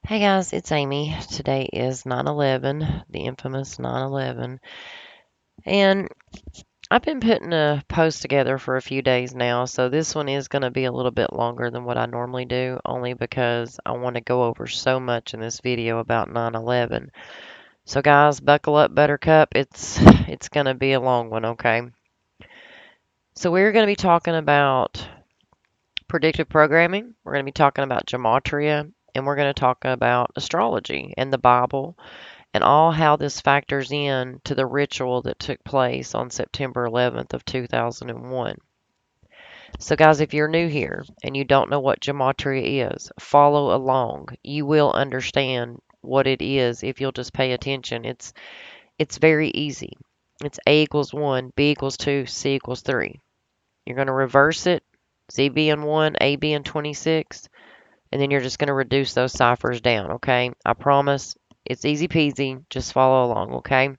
Hey guys, it's Amy. Today is 9/11, the infamous 9/11. And I've been putting a post together for a few days now, so this one is going to be a little bit longer than what I normally do, only because I want to go over so much in this video about 9/11. So guys, buckle up, Buttercup. It's going to be a long one, okay? So we're going to be talking about predictive programming. We're going to be talking about gematria, and we're going to talk about astrology and the Bible and all how this factors in to the ritual that took place on September 11th of 2001. So guys, if you're new here and you don't know what gematria is, follow along. You will understand what it is if you'll just pay attention. It's very easy. It's A equals 1, B equals 2, C equals 3. You're going to reverse it, Z being 1, A being 26, and then you're just going to reduce those ciphers down, okay? I promise it's easy peasy. Just follow along, okay?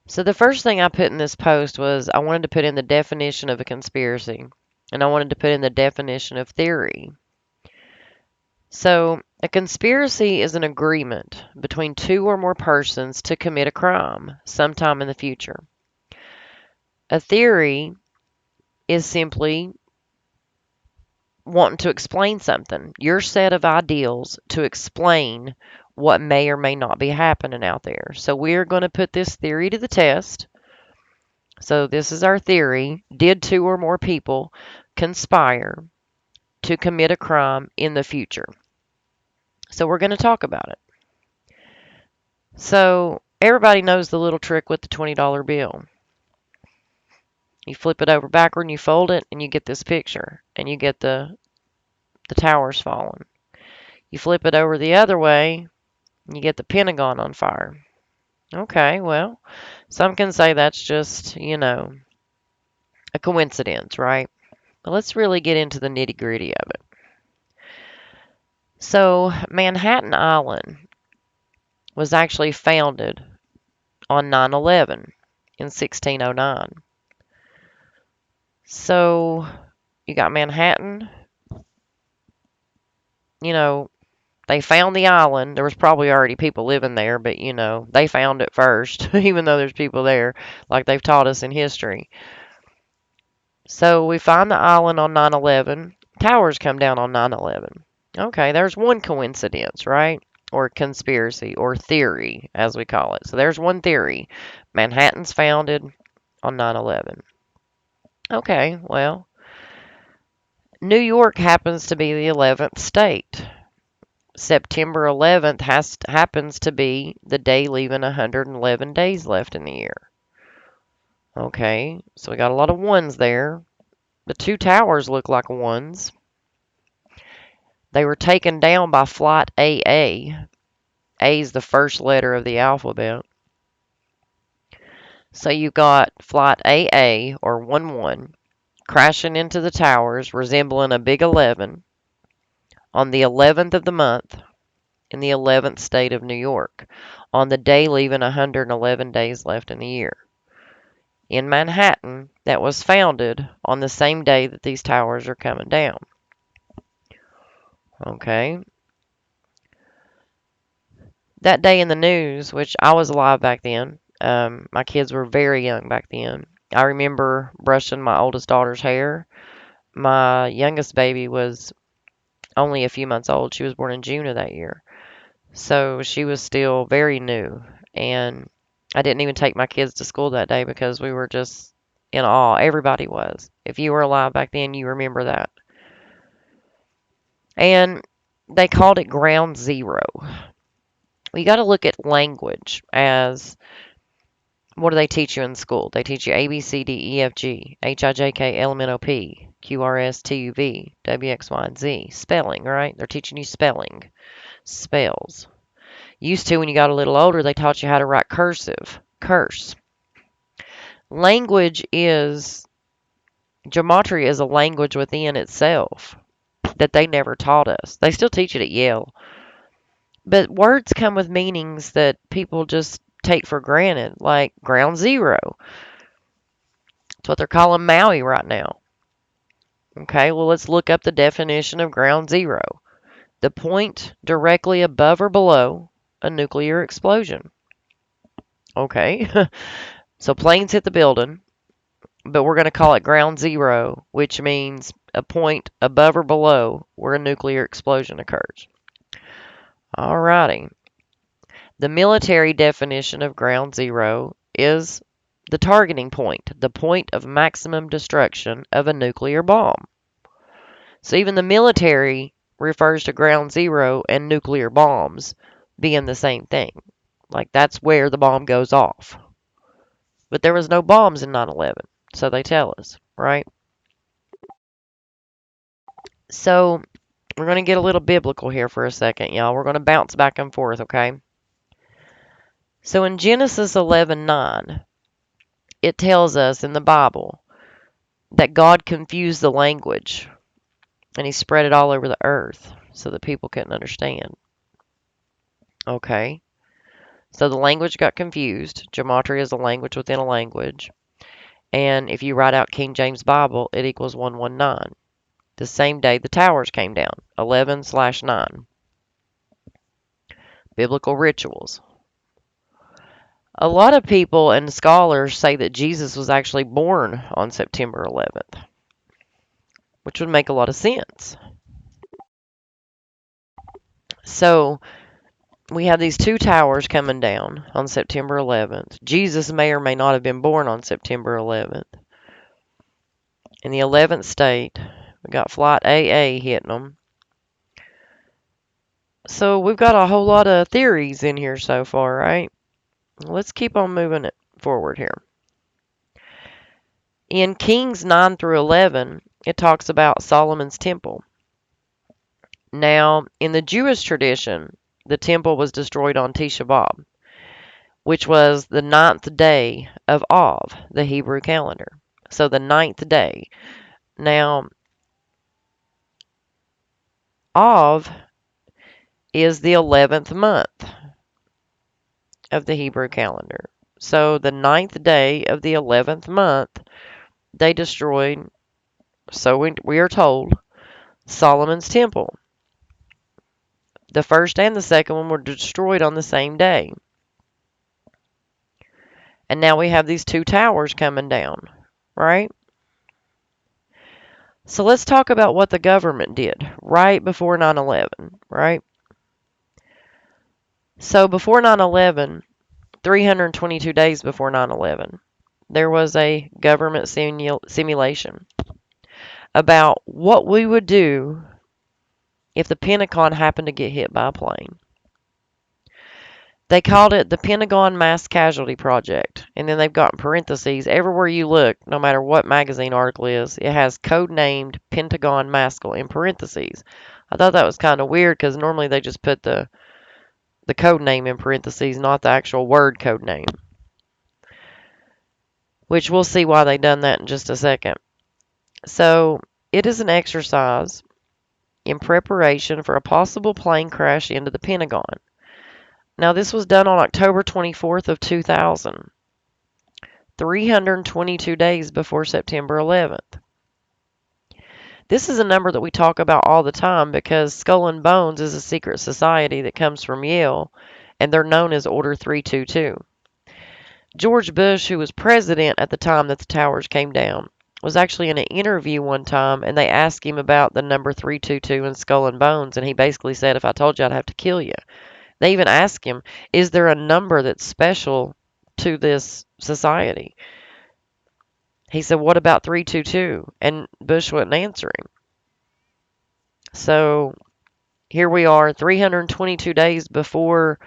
So the first thing I put in this post was I wanted to put in the definition of a conspiracy, and I wanted to put in the definition of theory. So a conspiracy is an agreement between two or more persons to commit a crime sometime in the future. A theory is simply wanting to explain something, your set of ideals to explain what may or may not be happening out there. So we're going to put this theory to the test. So this is our theory. Did two or more people conspire to commit a crime in the future? So we're going to talk about it. So everybody knows the little trick with the $20 bill. You flip it over backward and you fold it and you get this picture and you get the towers falling. You flip it over the other way and you get the Pentagon on fire. Okay, well, some can say that's just, a coincidence, right? But let's really get into the nitty-gritty of it. So, Manhattan Island was actually founded on 9/11 in 1609. So, you got Manhattan, you know, they found the island. There was probably already people living there, but they found it first, even though there's people there, like they've taught us in history. So, we find the island on 9/11. Towers come down on 9/11. Okay, there's one coincidence, right? Or conspiracy, or theory, as we call it. So there's one theory. Manhattan's founded on 9/11. Okay, well, New York happens to be the 11th state. September 11th happens to be the day leaving 111 days left in the year. Okay, so we got a lot of ones there. The two towers look like ones. They were taken down by Flight AA. A is the first letter of the alphabet. So you got Flight AA, or 1-1, crashing into the towers, resembling a big 11, on the 11th of the month in the 11th state of New York, on the day leaving 111 days left in the year. In Manhattan, that was founded on the same day that these towers are coming down. Okay. That day in the news, which I was alive back then, my kids were very young back then. I remember brushing my oldest daughter's hair. My youngest baby was only a few months old. She was born in June of that year. So she was still very new. And I didn't even take my kids to school that day because we were just in awe. Everybody was. If you were alive back then, you remember that. And they called it Ground Zero. You got to look at language as, what do they teach you in school? They teach you A, B, C, D, E, F, G, H, I, J, K, L, M, N, O, P, Q, R, S, T, U, V, W, X, Y, and Z. Spelling, right? They're teaching you spelling, spells. Used to, when you got a little older, they taught you how to write cursive, curse. Language is, gematria is a language within itself that they never taught us. They still teach it at Yale. But words come with meanings that people just take for granted, like ground zero. That's what they're calling Maui right now. Okay, well, let's look up the definition of ground zero. The point directly above or below a nuclear explosion. Okay, so planes hit the building, but we're going to call it ground zero, which means a point above or below where a nuclear explosion occurs. Alrighty. The military definition of ground zero is the targeting point, the point of maximum destruction of a nuclear bomb. So even the military refers to ground zero and nuclear bombs being the same thing. Like that's where the bomb goes off. But there was no bombs in 9/11, so they tell us, right? So we're going to get a little biblical here for a second, y'all. We're going to bounce back and forth, okay? So in Genesis 11:9, it tells us in the Bible that God confused the language and he spread it all over the earth so that people couldn't understand. Okay. So the language got confused. Gematria is a language within a language. And if you write out King James Bible, it equals 119. The same day the towers came down, 11/9. Biblical rituals. A lot of people and scholars say that Jesus was actually born on September 11th, which would make a lot of sense. So we have these two towers coming down on September 11th. Jesus may or may not have been born on September 11th. In the 11th state, we got flight AA hitting them. So we've got a whole lot of theories in here so far, right? Let's keep on moving it forward here. In Kings 9 through 11, it talks about Solomon's temple. Now, in the Jewish tradition, the temple was destroyed on Tisha B'Av, which was the 9th day of Av, the Hebrew calendar. So the 9th day. Now, Av is the 11th month of the Hebrew calendar. So the 9th day of the 11th month, they destroyed, so we are told, Solomon's temple. The first and the second one were destroyed on the same day. And now we have these two towers coming down, right? So let's talk about what the government did right before 9/11, right? So before 9/11, 322 days before 9/11, there was a government simulation about what we would do if the Pentagon happened to get hit by a plane. They called it the Pentagon Mass Casualty Project. And then they've got in parentheses, everywhere you look, no matter what magazine article is, it has code-named Pentagon Maskell in parentheses. I thought that was kind of weird because normally they just put the code name in parentheses, not the actual word code name. Which we'll see why they done that in just a second. So it is an exercise in preparation for a possible plane crash into the Pentagon. Now, this was done on October 24th of 2000, 322 days before September 11th. This is a number that we talk about all the time because Skull and Bones is a secret society that comes from Yale, and they're known as Order 322. George Bush, who was president at the time that the towers came down, was actually in an interview one time, and they asked him about the number 322 and Skull and Bones, and he basically said, if I told you, I'd have to kill you. They even asked him, is there a number that's special to this society? He said, what about 322? And Bush wouldn't answer him. So here we are, 322 days before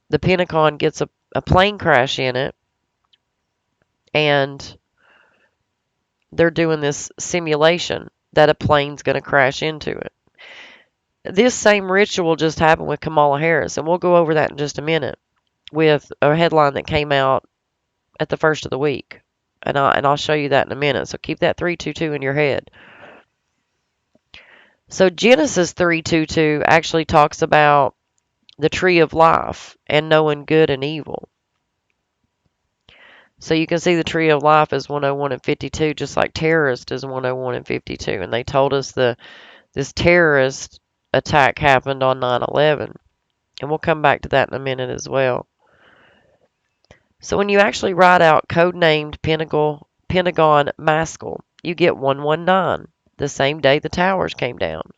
the Pentagon gets a plane crash in it, and they're doing this simulation that a plane's going to crash into it. This same ritual just happened with Kamala Harris, and we'll go over that in just a minute with a headline that came out at the first of the week. And I'll show you that in a minute. So keep that 322 in your head. So Genesis 3:22 actually talks about the tree of life and knowing good and evil. So you can see the tree of life is 101 and 52, just like terrorist is 101 and 52. And they told us this terrorist attack happened on 9/11, and we'll come back to that in a minute as well. So when you actually write out codenamed Pentagon Maskell, you get 119, the same day the towers came down.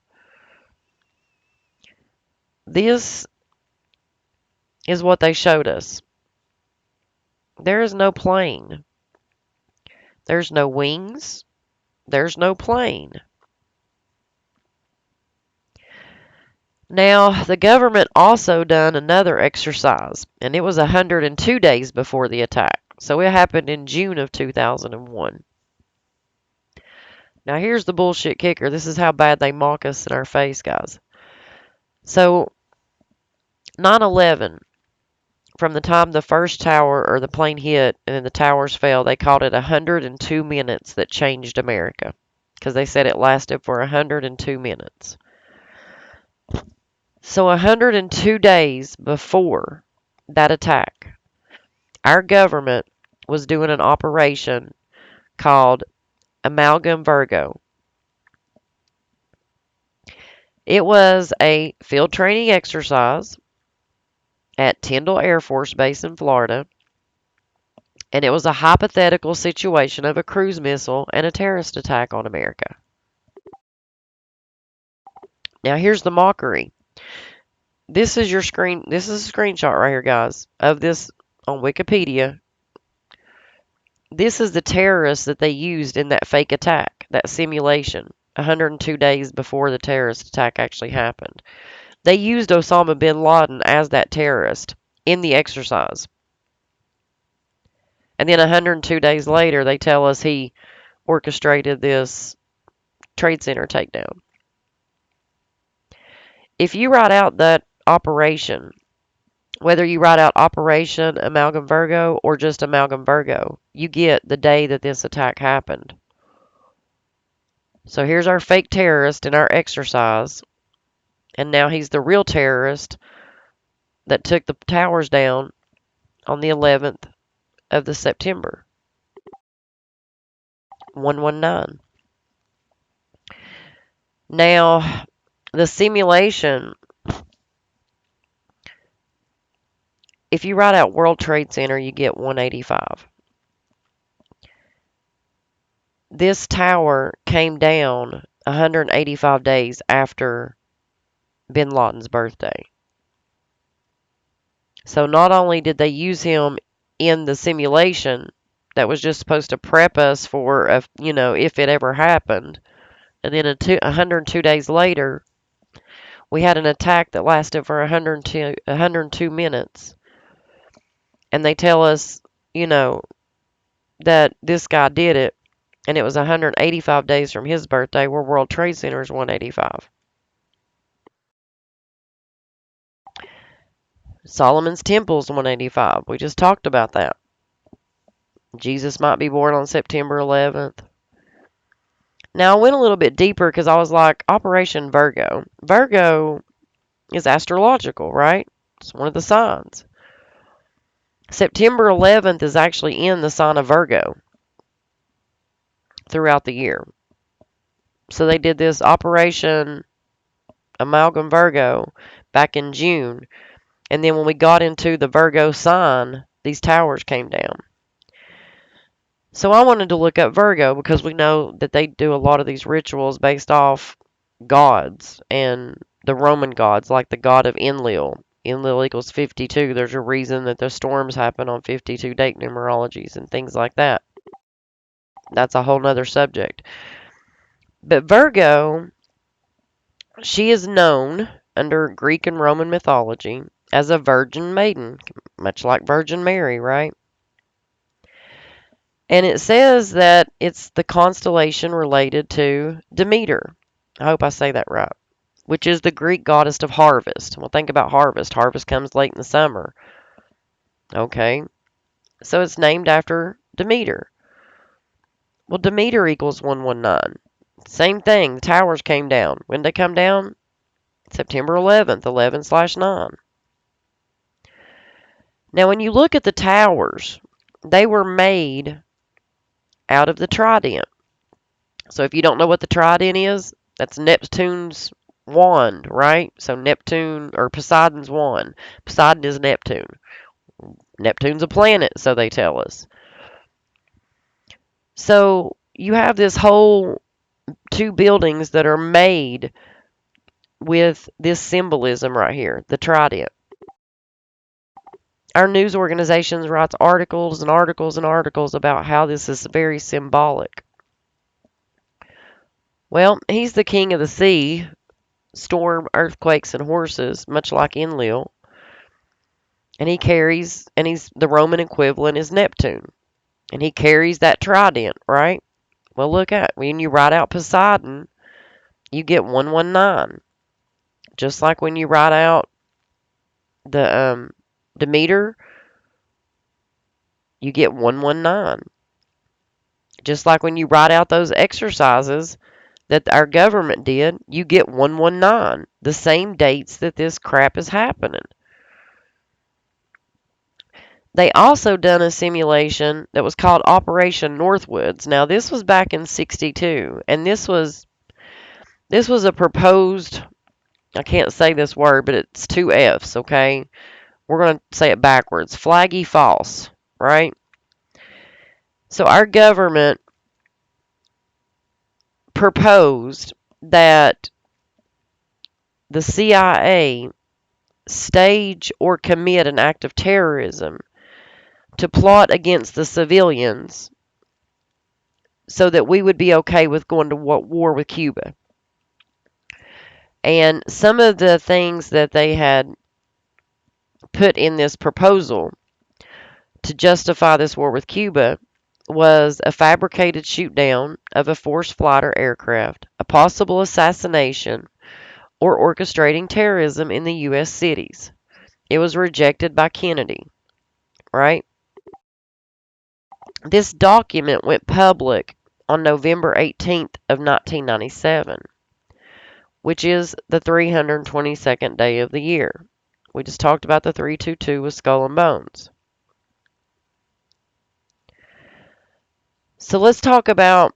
This is what they showed us. There is no plane. There's no wings. There's no plane. Now, the government also done another exercise, and it was 102 days before the attack. So it happened in June of 2001. Now, here's the bullshit kicker. This is how bad they mock us in our face, guys. So, 9/11, from the time the first tower or the plane hit and then the towers fell, they called it 102 minutes that changed America because they said it lasted for 102 minutes. So 102 days before that attack, our government was doing an operation called Amalgam Virgo. It was a field training exercise at Tyndall Air Force Base in Florida, and it was a hypothetical situation of a cruise missile and a terrorist attack on America. Now here's the mockery. This is a screenshot right here, guys, of this on Wikipedia. This is the terrorists that they used in that fake attack, that simulation, 102 days before the terrorist attack actually happened. They used Osama bin Laden as that terrorist in the exercise. And then 102 days later, they tell us he orchestrated this Trade Center takedown. If you write out that operation, whether you write out Operation Amalgam Virgo or just Amalgam Virgo, you get the day that this attack happened. So here's our fake terrorist in our exercise, and now he's the real terrorist that took the towers down on the 11th of the September. 119. Now, the simulation, if you write out World Trade Center, you get 185. This tower came down 185 days after bin Laden's birthday. So not only did they use him in the simulation that was just supposed to prep us for, if it ever happened, and then 102 days later, we had an attack that lasted for 102 minutes. And they tell us, that this guy did it, and it was 185 days from his birthday, where World Trade Center is 185. Solomon's Temple's 185. We just talked about that. Jesus might be born on September 11th. Now, I went a little bit deeper because I was like, Operation Virgo. Virgo is astrological, right? It's one of the signs. September 11th is actually in the sign of Virgo throughout the year. So they did this Operation Amalgam Virgo back in June. And then when we got into the Virgo sign, these towers came down. So I wanted to look up Virgo because we know that they do a lot of these rituals based off gods and the Roman gods, like the god of Enlil. Enlil equals 52. There's a reason that the storms happen on 52 date numerologies and things like that. That's a whole nother subject. But Virgo, she is known under Greek and Roman mythology as a virgin maiden, much like Virgin Mary, right? And it says that it's the constellation related to Demeter. I hope I say that right. Which is the Greek goddess of harvest. Well, think about harvest. Harvest comes late in the summer. Okay. So it's named after Demeter. Well, Demeter equals 119. Same thing. The towers came down. When did they come down? September 11th, 11/9. Now, when you look at the towers, they were made out of the trident. So if you don't know what the trident is, that's Neptune's wand, right? So Neptune or Poseidon's wand. Poseidon is Neptune. Neptune's a planet, so they tell us. So you have this whole two buildings that are made with this symbolism right here, the trident. Our news organizations writes articles and articles and articles about how this is very symbolic. Well, he's the king of the sea, storm, earthquakes, and horses, much like Enlil. And he's the Roman equivalent is Neptune. And he carries that trident, right? Well, look at when you write out Poseidon, you get 119. Just like when you write out the Demeter, you get 119. Just like when you write out those exercises that our government did, you get 119. The same dates that this crap is happening. They also done a simulation that was called Operation Northwoods. Now this was back in 62, and this was a proposed, I can't say this word, but it's two F's, okay? We're going to say it backwards. Flaggy false, right? So our government proposed that the CIA stage or commit an act of terrorism to plot against the civilians so that we would be okay with going to war with Cuba. And some of the things that they had put in this proposal to justify this war with Cuba was a fabricated shoot down of a forced flight or aircraft, a possible assassination, or orchestrating terrorism in the U.S. cities. It was rejected by Kennedy, right? This document went public on November 18th of 1997, which is the 322nd day of the year. We just talked about the 322 with Skull and Bones. So let's talk about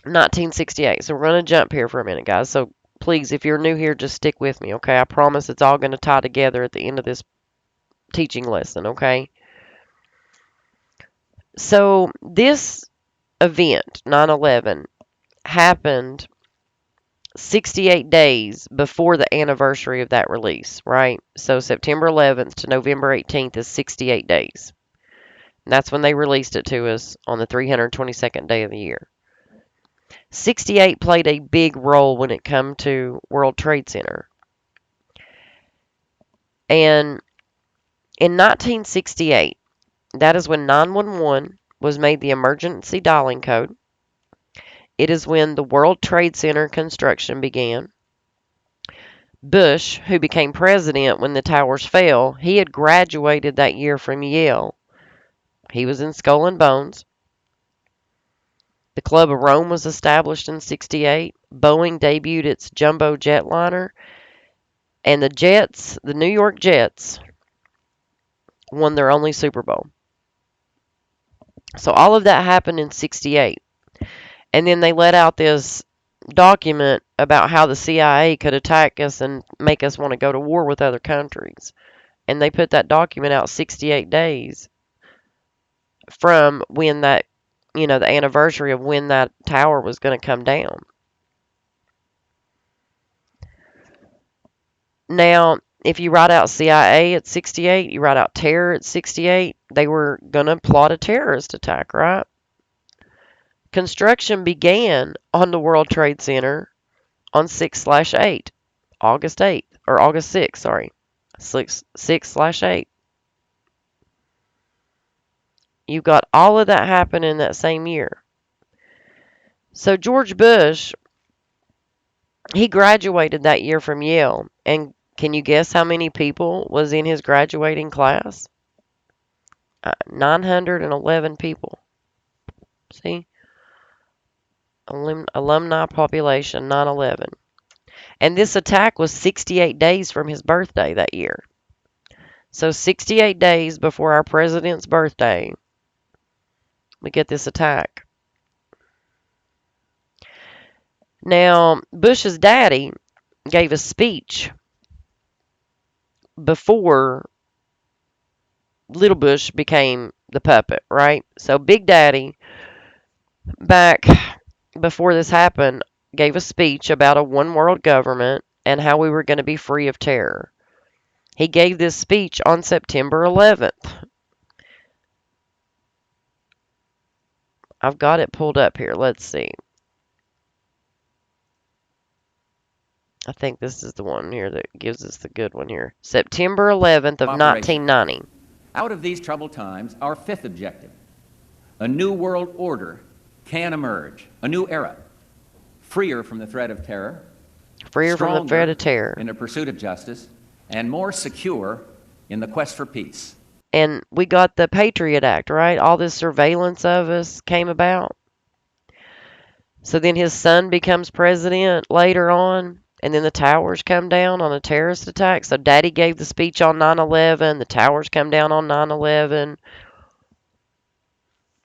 1968. So we're going to jump here for a minute, guys. So please, if you're new here, just stick with me, okay? I promise it's all going to tie together at the end of this teaching lesson, okay? So this event, 9/11, happened 68 days before the anniversary of that release, right? So September 11th to November 18th is 68 days. And that's when they released it to us on the 322nd day of the year. 68 played a big role when it come to World Trade Center. And in 1968, that is when 911 was made the emergency dialing code. It is when the World Trade Center construction began. Bush, who became president when the towers fell, he had graduated that year from Yale. He was in Skull and Bones. The Club of Rome was established in 68. Boeing debuted its jumbo jetliner. And the New York Jets, won their only Super Bowl. So all of that happened in 68. And then they let out this document about how the CIA could attack us and make us want to go to war with other countries. And they put that document out 68 days from when that, the anniversary of when that tower was going to come down. Now, if you write out CIA at 68, you write out terror at 68, they were going to plot a terrorist attack, right? Construction began on the World Trade Center on 6/8, August 8th, or August 6th, sorry. 6/8. You've got all of that happen in that same year. So George Bush, he graduated that year from Yale. And can you guess how many people was in his graduating class? 911 people. See? Alumni population, 9/11. And this attack was 68 days from his birthday that year. So 68 days before our president's birthday, we get this attack. Now, Bush's daddy, gave a speech before Little Bush became the puppet, right? So Big Daddy, back before this happened, gave a speech about a one world government and how we were going to be free of terror. He gave this speech on September 11th. I've got it pulled up here. Let's see. I think this is the one here that gives us the good one here. September 11th of 1990. Out of these troubled times, our fifth objective, a new world order can emerge, a new era, freer from the threat of terror, Freer from the threat of terror, in the pursuit of justice, and more secure in the quest for peace. And we got the Patriot Act, right? All this surveillance of us came about. So then his son becomes president later on, and then the towers come down on a terrorist attack. So Daddy gave the speech on 9/11, the towers come down on 9/11.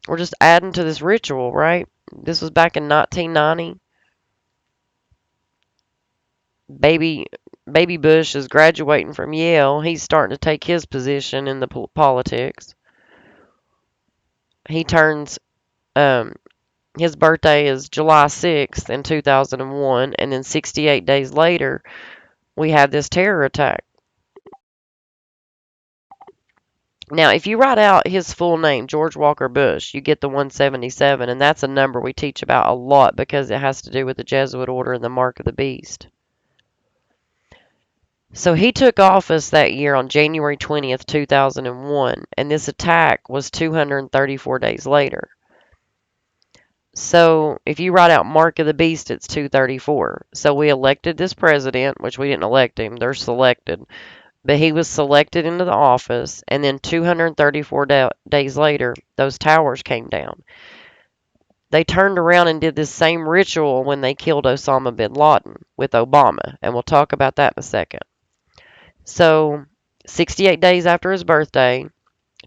We're just adding to this ritual, right? This was back in 1990. Baby Baby Bush is graduating from Yale. He's starting to take his position in the politics. He turns his birthday is July 6th in 2001, and then 68 days later, we have this terror attack. Now, if you write out his full name, George Walker Bush, you get the 177, and that's a number we teach about a lot because it has to do with the Jesuit order and the mark of the beast. So he took office that year on January 20th, 2001, and this attack was 234 days later. So if you write out Mark of the Beast, it's 234. So we elected this president, which we didn't elect him, they're selected. But he was selected into the office, and then 234 days later, those towers came down. They turned around and did this same ritual when they killed Osama bin Laden with Obama, and we'll talk about that in a second. So 68 days after his birthday,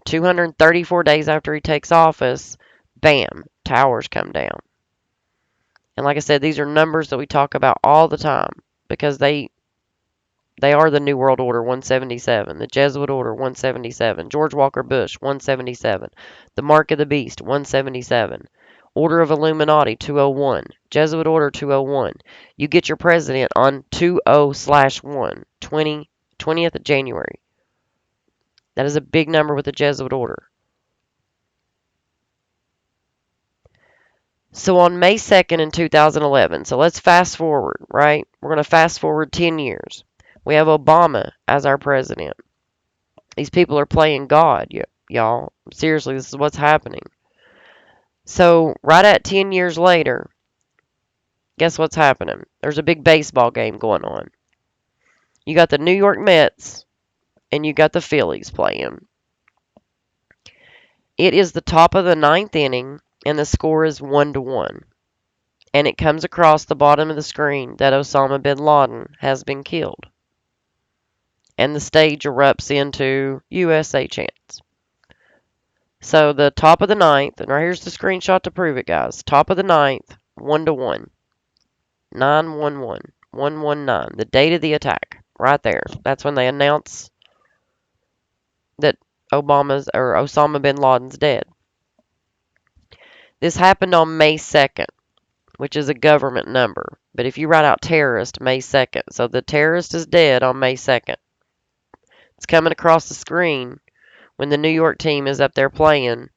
234 days after he takes office, bam, towers come down. And like I said, these are numbers that we talk about all the time because they are the New World Order 177, the Jesuit Order 177, George Walker Bush 177, the Mark of the Beast 177, Order of Illuminati 201, Jesuit Order 201. You get your president on 20/1, 20th of January. That is a big number with the Jesuit Order. So on May 2nd in 2011, so let's fast forward, right? We're going to fast forward 10 years. We have Obama as our president. These people are playing God, y'all. Seriously, this is what's happening. So right at 10 years later, guess what's happening? There's a big baseball game going on. You got the New York Mets and you got the Phillies playing. It is the top of the ninth inning and the score is 1-1. And it comes across the bottom of the screen that Osama bin Laden has been killed. And the stage erupts into USA chants. So the top of the ninth, and right here's the screenshot to prove it, guys. Top of the ninth, 1-1. 911. 119. The date of the attack. Right there. That's when they announce that Osama bin Laden's dead. This happened on May 2nd, which is a government number. But if you write out terrorist, May 2nd. So the terrorist is dead on May 2nd. It's coming across the screen when the New York team is up there playing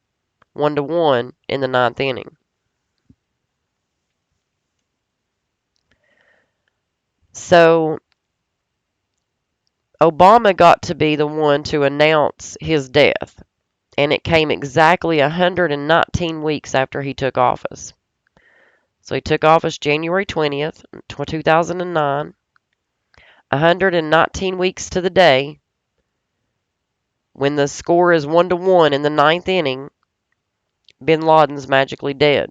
1-1 in the ninth inning. So Obama got to be the one to announce his death, and it came exactly 119 weeks after he took office. So he took office January 20th, 2009. 119 weeks to the day, when the score is 1-1 in the ninth inning, bin Laden's magically dead.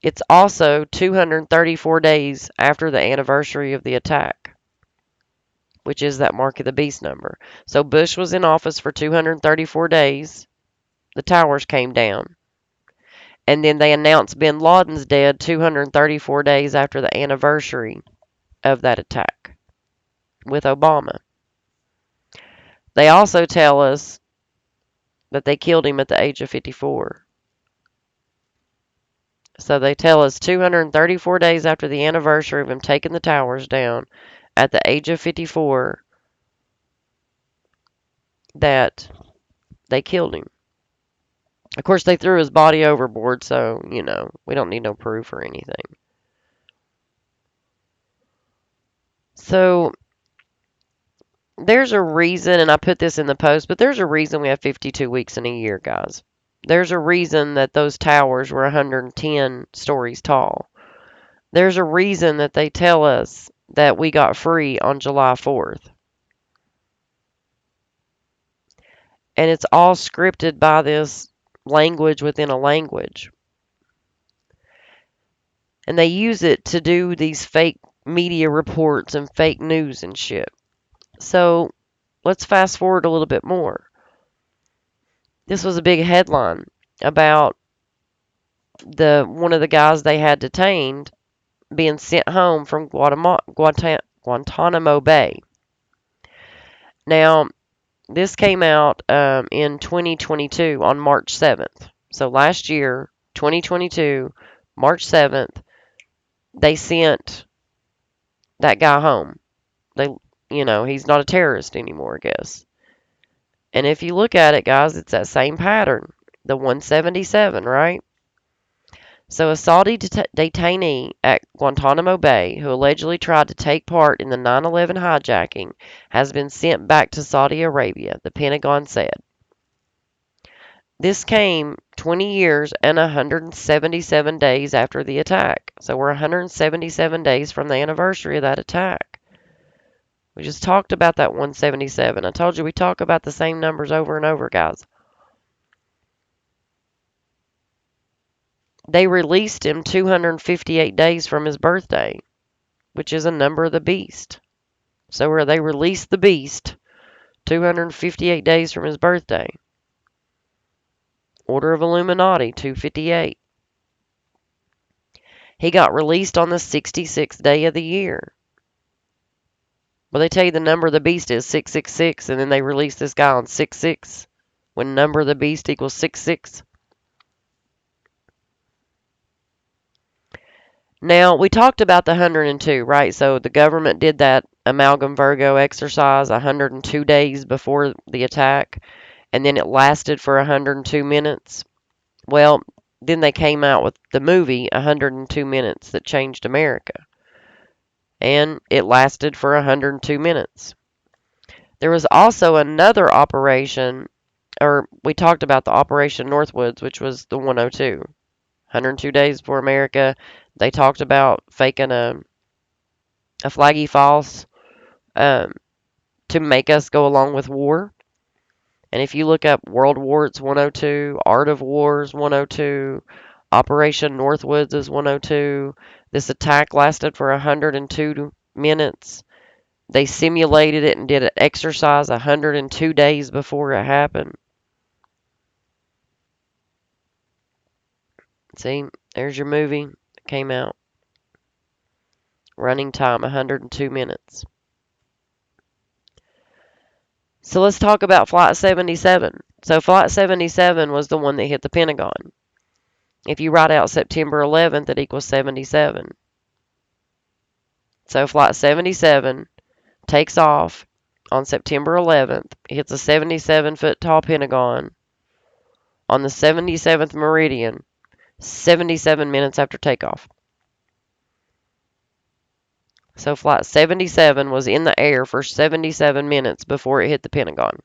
It's also 234 days after the anniversary of the attack, which is that Mark of the Beast number. So Bush was in office for 234 days. The towers came down. And then they announced bin Laden's dead 234 days after the anniversary of that attack with Obama. They also tell us that they killed him at the age of 54. So they tell us 234 days after the anniversary of him taking the towers down at the age of 54 that they killed him. Of course, they threw his body overboard, so, we don't need no proof or anything. So there's a reason, and I put this in the post, but there's a reason we have 52 weeks in a year, guys. There's a reason that those towers were 110 stories tall. There's a reason that they tell us that we got free on July 4th. And it's all scripted by this language within a language. And they use it to do these fake media reports and fake news and shit. So let's fast forward a little bit more. This was a big headline about one of the guys they had detained being sent home from Guantanamo Bay. Now, this came out in 2022 on March 7th. So last year, 2022, March 7th, they sent that guy home. They, he's not a terrorist anymore, I guess. And if you look at it, guys, it's that same pattern, the 177, right? So a Saudi detainee at Guantanamo Bay who allegedly tried to take part in the 9/11 hijacking has been sent back to Saudi Arabia, the Pentagon said. This came 20 years and 177 days after the attack. So we're 177 days from the anniversary of that attack. We just talked about that 177. I told you we talk about the same numbers over and over, guys. They released him 258 days from his birthday, which is a number of the beast. So where they released the beast 258 days from his birthday. Order of Illuminati 258. He got released on the 66th day of the year. Well, they tell you the number of the beast is 666, and then they release this guy on 66 when number of the beast equals 66. Now, we talked about the 102, right? So the government did that amalgam Virgo exercise 102 days before the attack, and then it lasted for 102 minutes. Well, then they came out with the movie 102 Minutes That Changed America, and it lasted for 102 minutes. There was also another operation, or we talked about the Operation Northwoods, which was the 102. 102 Days Before America. They talked about faking a flaggy false to make us go along with war. And if you look up World War, it's 102. Art of War is 102. Operation Northwoods is 102. This attack lasted for 102 minutes. They simulated it and did an exercise 102 days before it happened. See, there's your movie. It came out. Running time 102 minutes. So let's talk about Flight 77. So Flight 77 was the one that hit the Pentagon. If you write out September 11th, it equals 77. So Flight 77 takes off on September 11th, hits a 77-foot tall Pentagon on the 77th meridian, 77 minutes after takeoff. So Flight 77 was in the air for 77 minutes before it hit the Pentagon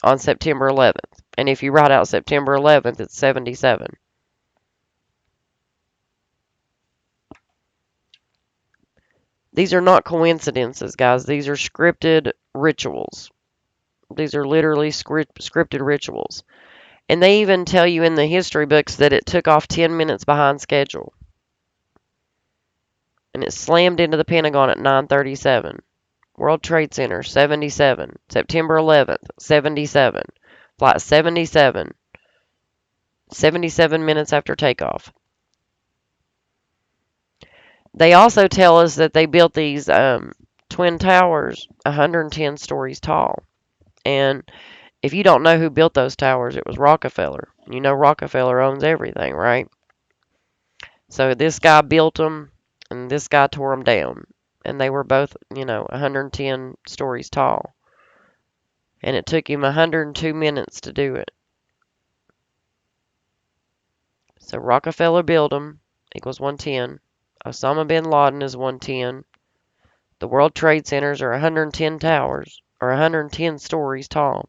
on September 11th. And if you write out September 11th, it's 77. These are not coincidences, guys. These are scripted rituals. These are literally scripted rituals. And they even tell you in the history books that it took off 10 minutes behind schedule. And it slammed into the Pentagon at 9:37. World Trade Center, 77. September 11th, 77. Flight 77 77 minutes after takeoff. They also tell us that they built these twin towers 110 stories tall. And if you don't know who built those towers, it was Rockefeller. You know Rockefeller owns everything, right? So this guy built them and this guy tore them down. And they were both, 110 stories tall. And it took him 102 minutes to do it. So Rockefeller built them, equals 110. Osama bin Laden is 110. The World Trade Centers are 110 towers, or 110 stories tall.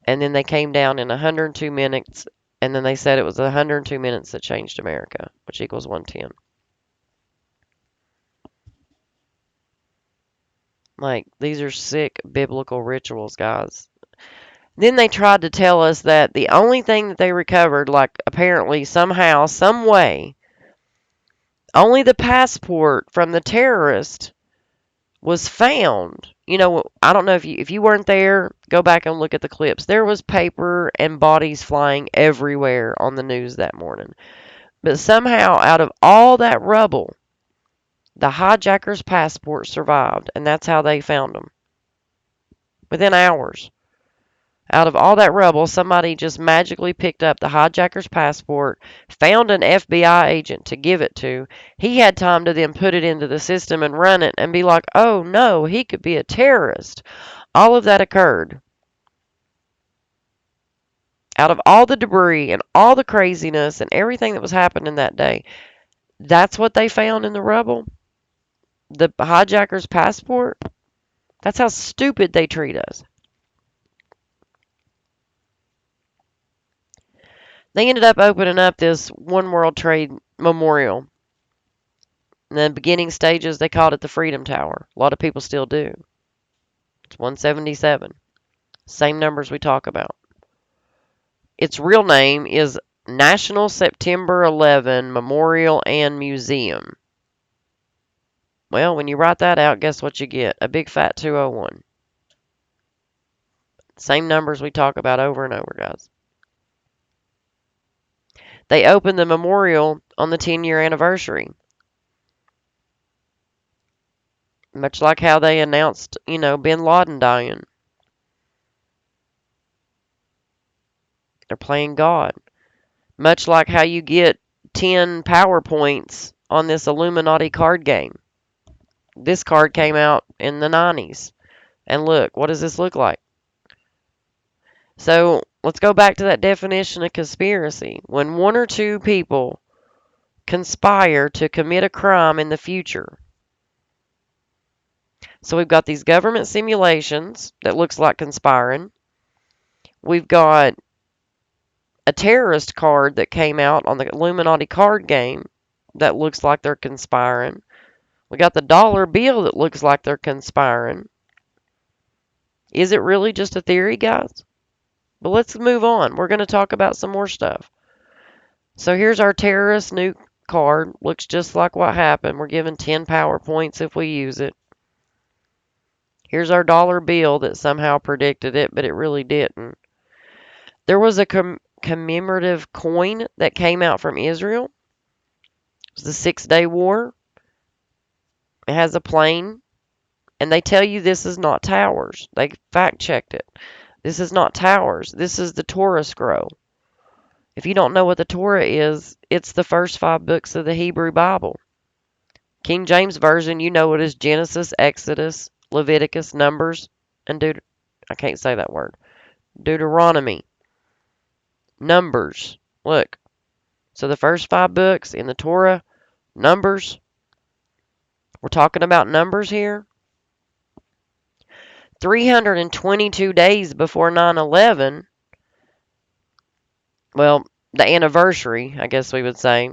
And then they came down in 102 minutes, and then they said it was 102 minutes that changed America, which equals 110. Like, these are sick biblical rituals, guys. Then they tried to tell us that the only thing that they recovered, like apparently somehow, some way, only the passport from the terrorist was found. I don't know if you weren't there, go back and look at the clips. There was paper and bodies flying everywhere on the news that morning. But somehow out of all that rubble, the hijacker's passport survived, and that's how they found him. Within hours. Out of all that rubble, somebody just magically picked up the hijacker's passport, found an FBI agent to give it to. He had time to then put it into the system and run it and be like, oh no, he could be a terrorist. All of that occurred. Out of all the debris and all the craziness and everything that was happening that day, that's what they found in the rubble? The hijacker's passport? That's how stupid they treat us. They ended up opening up this One World Trade Memorial. In the beginning stages, they called it the Freedom Tower. A lot of people still do. It's 177. Same numbers we talk about. Its real name is National September 11 Memorial and Museum. Well, when you write that out, guess what you get? A big fat 201. Same numbers we talk about over and over, guys. They opened the memorial on the 10-year anniversary. Much like how they announced, bin Laden dying. They're playing God. Much like how you get 10 PowerPoints on this Illuminati card game. This card came out in the 90s. And look, what does this look like? So let's go back to that definition of conspiracy. When one or two people conspire to commit a crime in the future. So we've got these government simulations that looks like conspiring. We've got a terrorist card that came out on the Illuminati card game that looks like they're conspiring. We got the dollar bill that looks like they're conspiring. Is it really just a theory, guys? But let's move on. We're going to talk about some more stuff. So here's our terrorist nuke card. Looks just like what happened. We're given 10 PowerPoints if we use it. Here's our dollar bill that somehow predicted it, but it really didn't. There was a commemorative coin that came out from Israel. It was the 6-Day War. It has a plane, and they tell you this is not towers. They fact-checked it. This is not towers. This is the Torah scroll. If you don't know what the Torah is, it's the first 5 books of the Hebrew Bible. King James Version, you know it is Genesis, Exodus, Leviticus, Numbers, and I can't say that word. Deuteronomy. Numbers. Look. So the first 5 books in the Torah, Numbers. We're talking about Numbers here. 322 days before 9/11. Well, the anniversary, I guess we would say.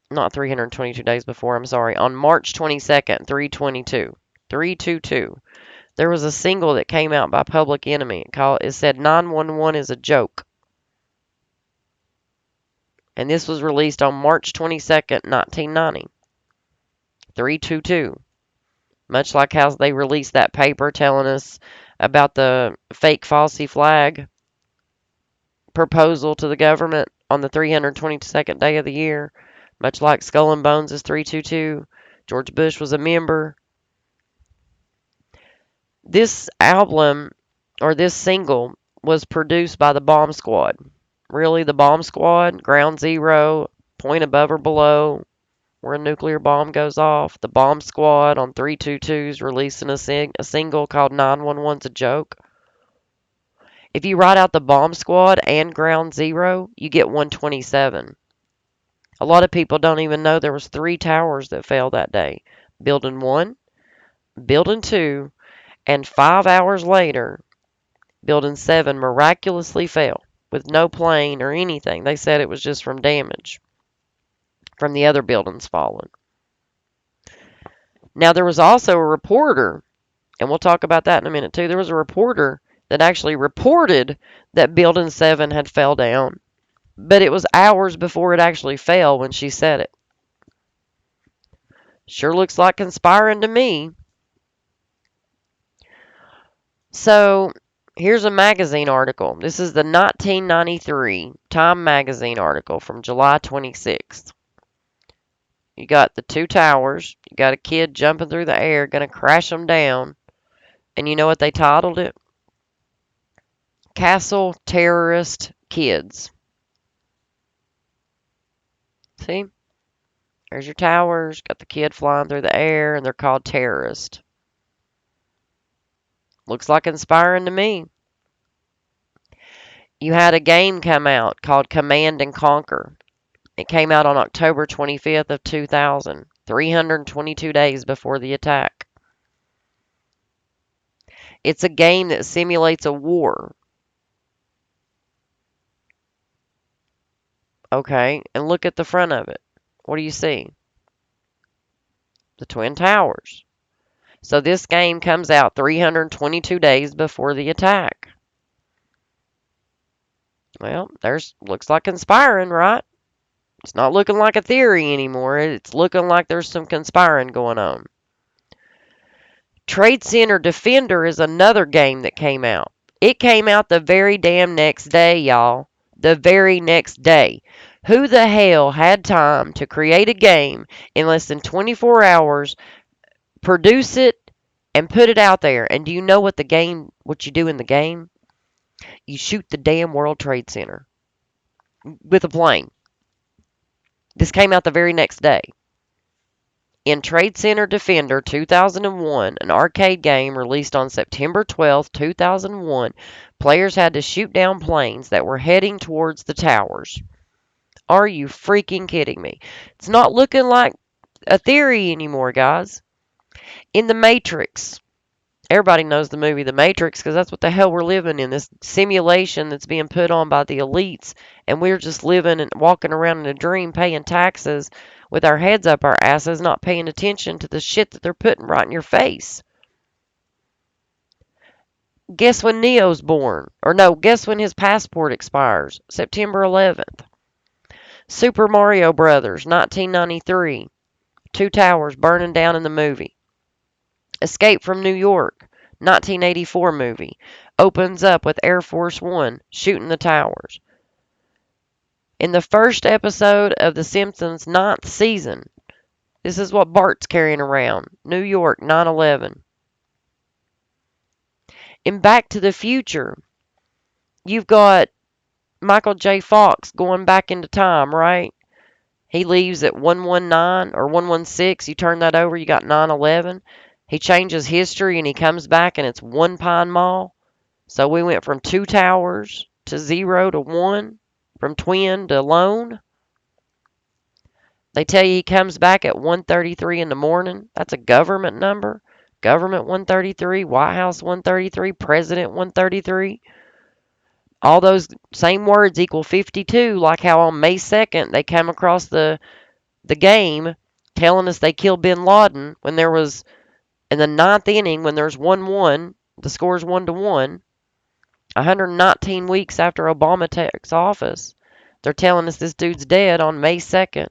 Not 322 days before, I'm sorry. On March 22nd, 322. There was a single that came out by Public Enemy. It said 911 is a joke. And this was released on March 22nd, 1990. 322. Much like how they released that paper telling us about the fake falsy flag proposal to the government on the 322nd day of the year, much like Skull and Bones is 322. George Bush was a member. This album, or this single, was produced by the Bomb Squad. Really, the Bomb Squad, Ground Zero, Point Above or Below, where a nuclear bomb goes off. The Bomb Squad on 322's releasing a single called 911's a Joke. If you write out the Bomb Squad and Ground Zero, you get 127. A lot of people don't even know there was 3 towers that fell that day. Building 1, Building 2, and 5 hours later, Building 7 miraculously fell with no plane or anything. They said it was just from damage from the other buildings falling. Now, there was also a reporter, and we'll talk about that in a minute too. There was a reporter that actually reported that Building 7 had fell down, but it was hours before it actually fell when she said it. Sure looks like conspiring to me. So, here's a magazine article. This is the 1993 Time magazine article from July 26th. You got the 2 towers. You got a kid jumping through the air, gonna crash them down. And you know what they titled it? Castle Terrorist Kids. See? There's your towers. Got the kid flying through the air, and they're called terrorists. Looks like inspiring to me. You had a game come out called Command and Conquer. It came out on October 25th of 2000, 322 days before the attack. It's a game that simulates a war. Okay, and look at the front of it. What do you see? The Twin Towers. So this game comes out 322 days before the attack. Well, looks like conspiring, right? It's not looking like a theory anymore. It's looking like there's some conspiring going on. Trade Center Defender is another game that came out. It came out the very damn next day, y'all. The very next day. Who the hell had time to create a game in less than 24 hours, produce it, and put it out there? And do you know what you do in the game? You shoot the damn World Trade Center with a plane. This came out the very next day. In Trade Center Defender 2001, an arcade game released on September 12, 2001, players had to shoot down planes that were heading towards the towers. Are you freaking kidding me? It's not looking like a theory anymore, guys. In The Matrix, everybody knows the movie The Matrix because that's what the hell we're living in, this simulation that's being put on by the elites, and we're just living and walking around in a dream paying taxes with our heads up our asses, not paying attention to the shit that they're putting right in your face. Guess when Neo's born? Or no, guess when his passport expires? September 11th. Super Mario Brothers, 1993. 2 towers burning down in the movie. Escape from New York, 1984 movie. Opens up with Air Force One shooting the towers. In the first episode of The Simpsons' 9th season, this is what Bart's carrying around. New York, 9/11. In Back to the Future, you've got Michael J. Fox going back into time, right? He leaves at 119 or 116. You turn that over, you got 9/11. He changes history and he comes back and it's One Pine Mall. So we went from 2 towers to 0 to 1, from twin to lone. They tell you he comes back at 1:33 in the morning. That's a government number. Government 133, White House 133, President 133. All those same words equal 52, like how on May 2nd they come across the game telling us they killed bin Laden when there was, in the 9th inning, when there's 1-1, the score's 1-1, 119 weeks after Obama takes office. They're telling us this dude's dead on May 2nd.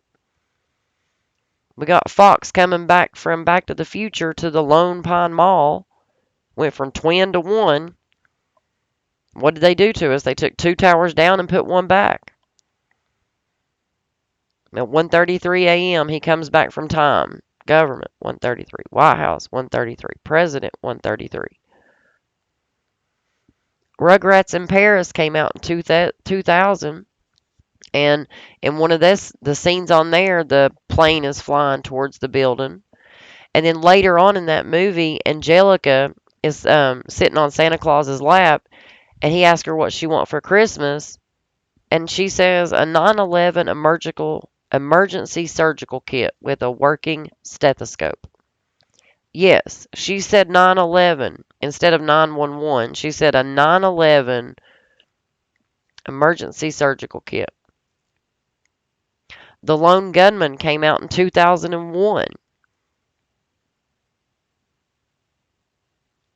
We got Fox coming back from Back to the Future to the Lone Pine Mall. Went from twin to 1. What did they do to us? They took 2 towers down and put 1 back. At 1:33 a.m. he comes back from time. Government 1:33. White House 1:33. President 1:33. Rugrats in Paris came out in 2000, and in one of the scenes on there, the plane is flying towards the building. And then later on in that movie, Angelica is sitting on Santa Claus's lap, and he asks her what she wants for Christmas, and she says a 9/11 emergency surgical kit with a working stethoscope. Yes, she said 9/11 instead of 911. She said a 9/11 emergency surgical kit. The Lone Gunman came out in 2001.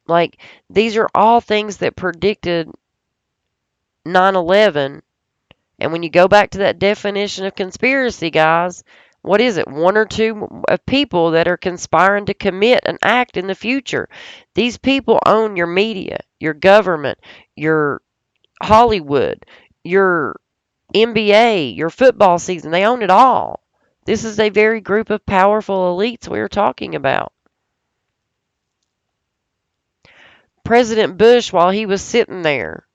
Like, these are all things that predicted 9/11. And when you go back to that definition of conspiracy, guys, what is it? One or two of people that are conspiring to commit an act in the future. These people own your media, your government, your Hollywood, your NBA, your football season. They own it all. This is a very group of powerful elites we are talking about. President Bush, while he was sitting there,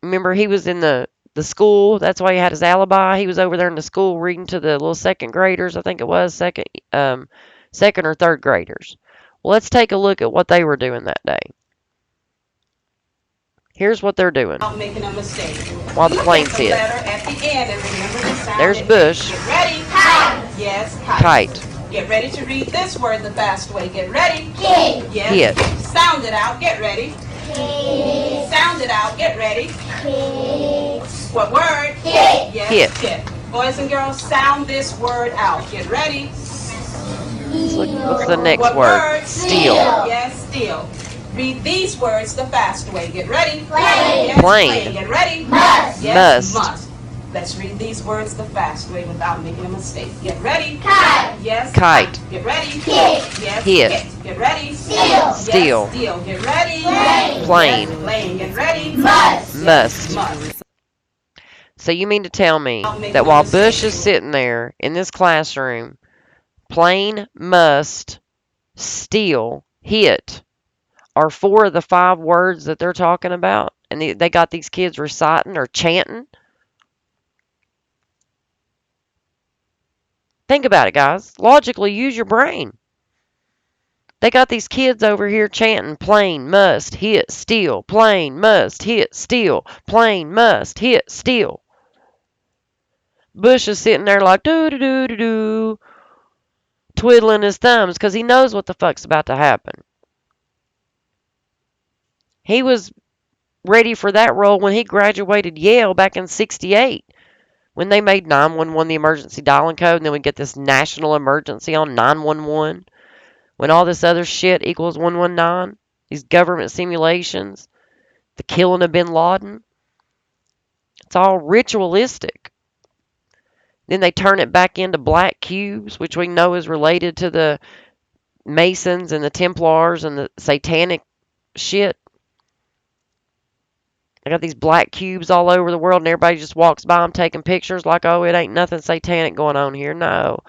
remember he was in the school. That's why he had his alibi. He was over there in the school reading to the little second graders. I think it was second or third graders. Well, let's take a look at what they were doing that day. Here's what they're doing Not making a mistake. while the You planes pick a hit. letter at the end and remember the sound. There's it Bush. makes. Get ready. Kite. Yes, kite. Kite. Get ready to read this word the fast way. Get ready. Kid. Yes. Hit. Sound it out. Get ready. Kid. Sound it out. Get ready. Kid. What word? Hit. Yes. Hit. Hit. Boys and girls, sound this word out. Get ready. What's the next What word? Steal. Yes, steal. Read these words the fast way. Get ready. Plane. Yes, Plane. Get ready. Must. Yes, Must. must. Let's read these words the fast way without making a mistake. Get ready. Kite. Yes. Kite. Get ready. Hit. Yes. Hit. Get ready. Steal. Steal. Yes, steal. Get ready. Plane. Plane. Yes, plane. Get ready. Must. Must. Must. So you mean to tell me that while Bush is sitting there in this classroom, plane, must, steal, hit are four of the five words that they're talking about? And they got these kids reciting or chanting? Think about it, guys. Logically, use your brain. They got these kids over here chanting plane, must, hit, steal, plane, must, hit, steal, plane, must, hit, steal. Bush is sitting there like doo doo doo doo doo, twiddling his thumbs because he knows what the fuck's about to happen. He was ready for that role when he graduated Yale back in '68, when they made 911 the emergency dialing code, and then we get this national emergency on 911, when all this other shit equals 119, these government simulations, the killing of bin Laden. It's all ritualistic. Then they turn it back into black cubes, which we know is related to the Masons and the Templars and the satanic shit. They got these black cubes all over the world, and everybody just walks by them taking pictures like, oh, it ain't nothing satanic going on here. No.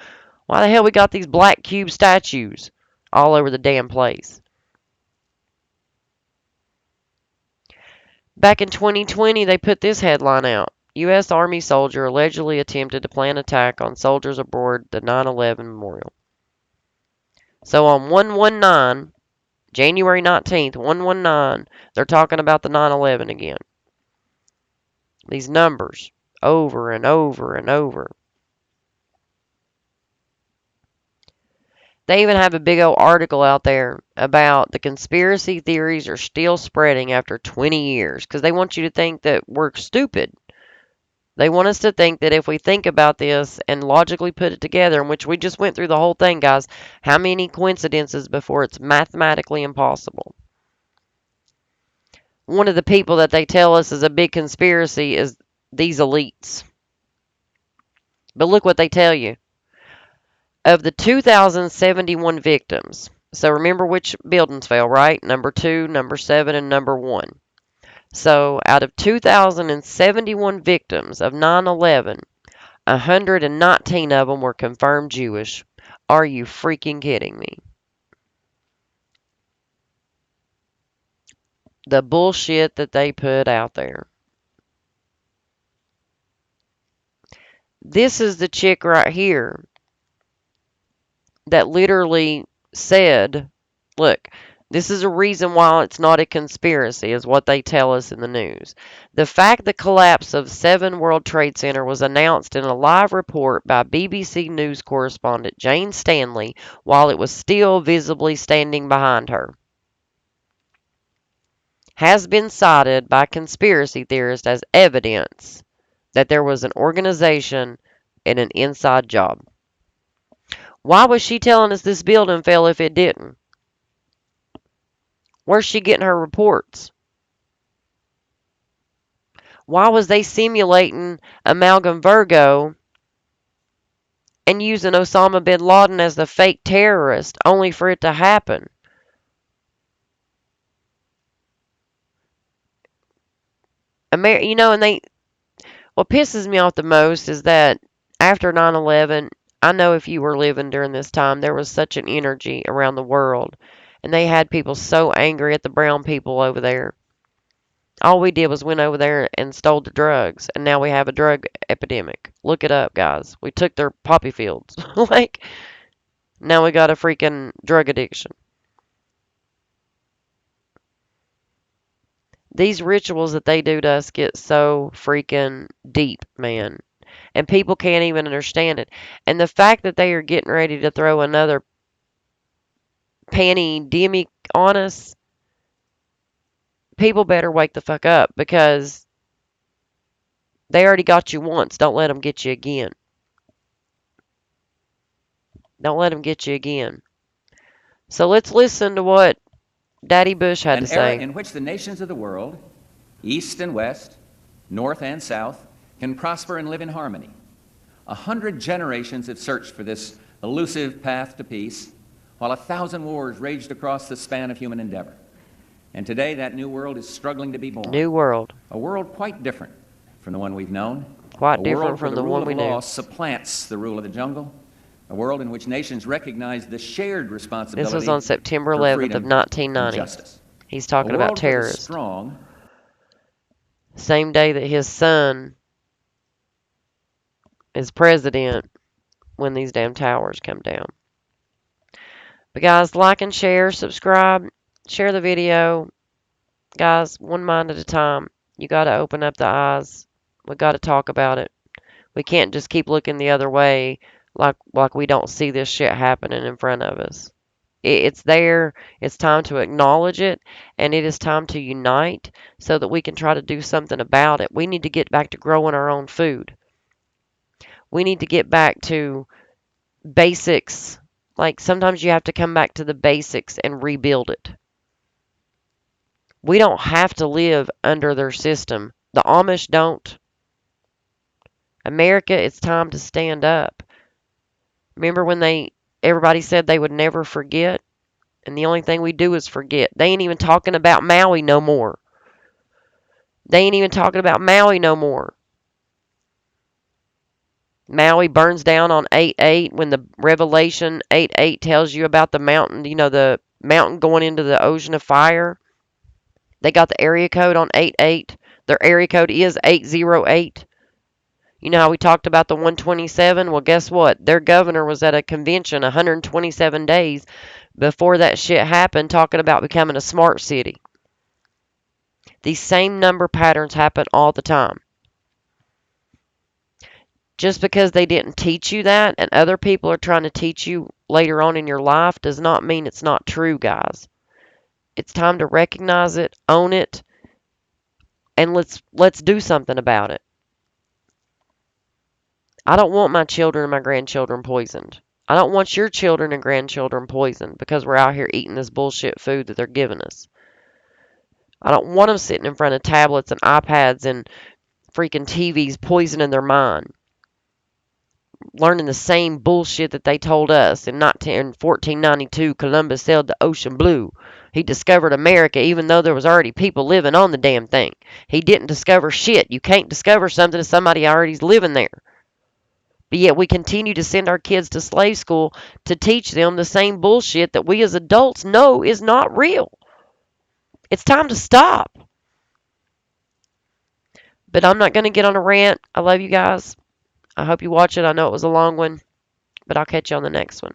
Why the hell we got these black cube statues all over the damn place? Back in 2020, they put this headline out. U.S. Army soldier allegedly attempted to plan attack on soldiers aboard the 9/11 memorial. So on 119, January 19th, 119, they're talking about the 9/11 again. These numbers over and over and over. They even have a big old article out there about the conspiracy theories are still spreading after 20 years because they want you to think that we're stupid. They want us to think that if we think about this and logically put it together, in which we just went through the whole thing, guys, how many coincidences before it's mathematically impossible? One of the people that they tell us is a big conspiracy is these elites. But look what they tell you. Of the 2,071 victims, so remember which buildings fell, right? Number 2, number 7, and number 1. So out of 2,071 victims of 9/11, 119 of them were confirmed Jewish. Are you freaking kidding me? The bullshit that they put out there. This is the chick right here that literally said, look, this is a reason why it's not a conspiracy, is what they tell us in the news. The fact the collapse of 7 World Trade Center was announced in a live report by BBC News correspondent Jane Stanley while it was still visibly standing behind her has been cited by conspiracy theorists as evidence that there was an organization and an inside job. Why was she telling us this building fell if it didn't? Where's she getting her reports? Why was they simulating Amalgam Virgo and using Osama bin Laden as the fake terrorist only for it to happen? And what pisses me off the most is that after 9/11, I know if you were living during this time, there was such an energy around the world, and they had people so angry at the brown people over there. All we did was went over there and stole the drugs, and now we have a drug epidemic. Look it up, guys. We took their poppy fields. Like, now we got a freaking drug addiction. These rituals that they do to us get so freaking deep, man. And people can't even understand it. And the fact that they are getting ready to throw another pandemic on us, people better wake the fuck up because they already got you once. Don't let them get you again. Don't let them get you again. So let's listen to what Daddy Bush had to An era say. in which the nations of the world, east and west, north and south, can prosper and live in harmony. 100 generations have searched for this elusive path to peace, while 1,000 wars raged across the span of human endeavor. And today, that new world is struggling to be born. New world. A world quite different from the one we've known. Quite A different world where from the the rule one of we law knew. supplants the rule of the jungle. A world in which nations recognize the shared responsibility This was on September for 11th of freedom and 1990. justice. He's A talking world about for the terrorists. strong Same day that his son is president when these damn towers come down. But guys, like and share, subscribe, share the video. Guys, one mind at a time. You got to open up the eyes. We got to talk about it. We can't just keep looking the other way like we don't see this shit happening in front of us. It's there. It's time to acknowledge it, and it is time to unite so that we can try to do something about it. We need to get back to growing our own food. We need to get back to basics. Like sometimes you have to come back to the basics and rebuild it. We don't have to live under their system. The Amish don't. America, it's time to stand up. Remember when everybody said they would never forget? And the only thing we do is forget. They ain't even talking about Maui no more. They ain't even talking about Maui no more. Maui burns down on 8/8 when the Revelation 8/8 tells you about the mountain, the mountain going into the ocean of fire. They got the area code on 8/8. Their area code is 808. You know how we talked about the 127? Well, guess what? Their governor was at a convention 127 days before that shit happened talking about becoming a smart city. These same number patterns happen all the time. Just because they didn't teach you that and other people are trying to teach you later on in your life does not mean it's not true, guys. It's time to recognize it, own it, and let's do something about it. I don't want my children and my grandchildren poisoned. I don't want your children and grandchildren poisoned because we're out here eating this bullshit food that they're giving us. I don't want them sitting in front of tablets and iPads and freaking TVs poisoning their mind. Learning the same bullshit that they told us in 1492. Columbus sailed the ocean blue. He discovered America even though there was already people living on the damn thing. He didn't discover shit. You can't discover something if somebody already's living there. But yet we continue to send our kids to slave school to teach them the same bullshit that we as adults know is not real. It's time to stop. But I'm not going to get on a rant. I love you guys. I hope you watch it. I know it was a long one, but I'll catch you on the next one.